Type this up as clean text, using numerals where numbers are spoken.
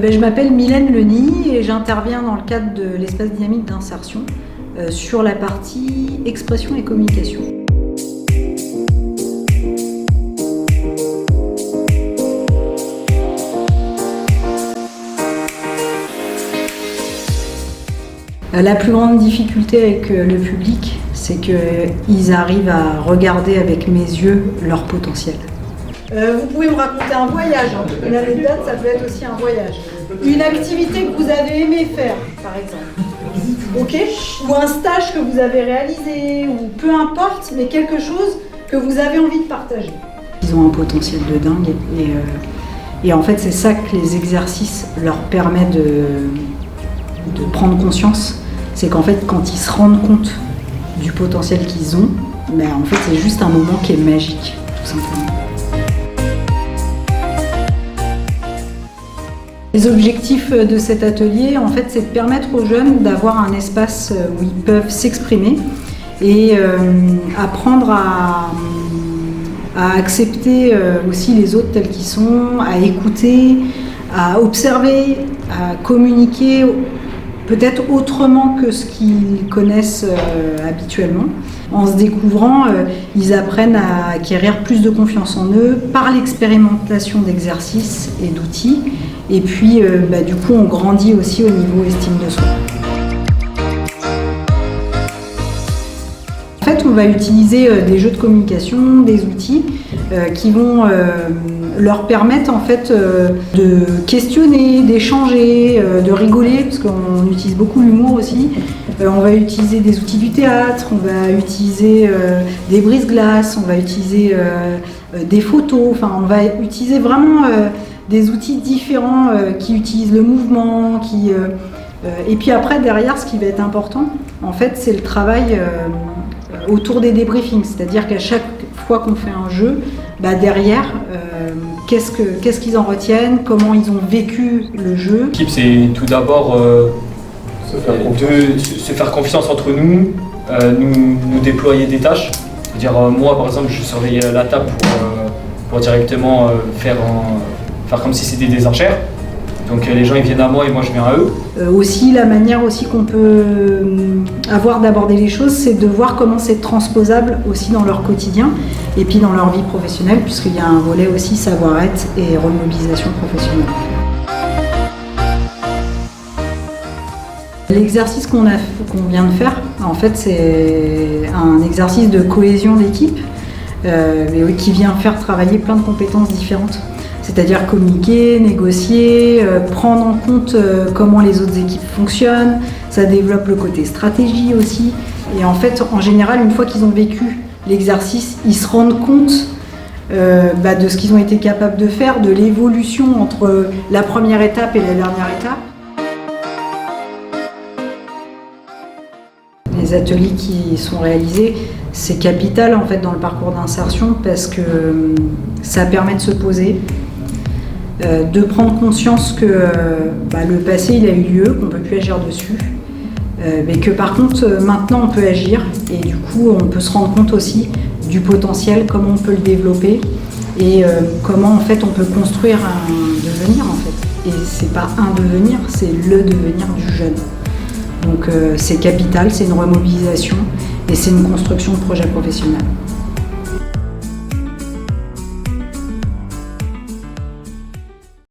Je m'appelle Mylène Leny et j'interviens dans le cadre de l'espace dynamique d'insertion sur la partie expression et communication. La plus grande difficulté avec le public, c'est qu'ils arrivent à regarder avec mes yeux leur potentiel. Vous pouvez me raconter un voyage, une anecdote, ça peut être aussi un voyage. Une activité que vous avez aimé faire, par exemple. Ok ? Ou un stage que vous avez réalisé, ou peu importe, mais quelque chose que vous avez envie de partager. Ils ont un potentiel de dingue et en fait c'est ça que les exercices leur permettent de prendre conscience. C'est qu'en fait quand ils se rendent compte du potentiel qu'ils ont, en fait c'est juste un moment qui est magique, tout simplement. Les objectifs de cet atelier, en fait, c'est de permettre aux jeunes d'avoir un espace où ils peuvent s'exprimer et apprendre à accepter aussi les autres tels qu'ils sont, à écouter, à observer, à communiquer peut-être autrement que ce qu'ils connaissent habituellement. En se découvrant, ils apprennent à acquérir plus de confiance en eux par l'expérimentation d'exercices et d'outils. Et puis, du coup, on grandit aussi au niveau estime de soi. En fait, on va utiliser des jeux de communication, des outils qui vont leur permettre en fait de questionner, d'échanger, de rigoler, parce qu'on utilise beaucoup l'humour aussi. On va utiliser des outils du théâtre, on va utiliser des brise-glaces, on va utiliser des photos, on va utiliser vraiment des outils différents qui utilisent le mouvement, et puis après derrière ce qui va être important, en fait c'est le travail autour des débriefings, c'est-à-dire qu'à chaque fois qu'on fait un jeu, derrière qu'est-ce qu'ils en retiennent, comment ils ont vécu le jeu. L'équipe c'est tout d'abord de se faire confiance entre nous, nous déployer des tâches. C'est-à-dire moi par exemple je surveillais la table pour directement faire comme si c'était des enchères. Donc les gens ils viennent à moi et moi je viens à eux. Aussi la manière aussi qu'on peut avoir d'aborder les choses, c'est de voir comment c'est transposable aussi dans leur quotidien et puis dans leur vie professionnelle, puisqu'il y a un volet aussi savoir-être et remobilisation professionnelle. L'exercice qu'on vient de faire, en fait c'est un exercice de cohésion d'équipe qui vient faire travailler plein de compétences différentes. C'est-à-dire communiquer, négocier, prendre en compte comment les autres équipes fonctionnent. Ça développe le côté stratégie aussi. Et en fait, en général, une fois qu'ils ont vécu l'exercice, ils se rendent compte de ce qu'ils ont été capables de faire, de l'évolution entre la première étape et la dernière étape. Les ateliers qui sont réalisés, c'est capital en fait dans le parcours d'insertion parce que ça permet de se poser, de prendre conscience que le passé il a eu lieu, qu'on ne peut plus agir dessus, mais que par contre maintenant on peut agir et du coup on peut se rendre compte aussi du potentiel, comment on peut le développer et comment en fait on peut construire un devenir en fait. Et c'est pas un devenir, c'est le devenir du jeune. Donc c'est capital, c'est une remobilisation et c'est une construction de projet professionnel.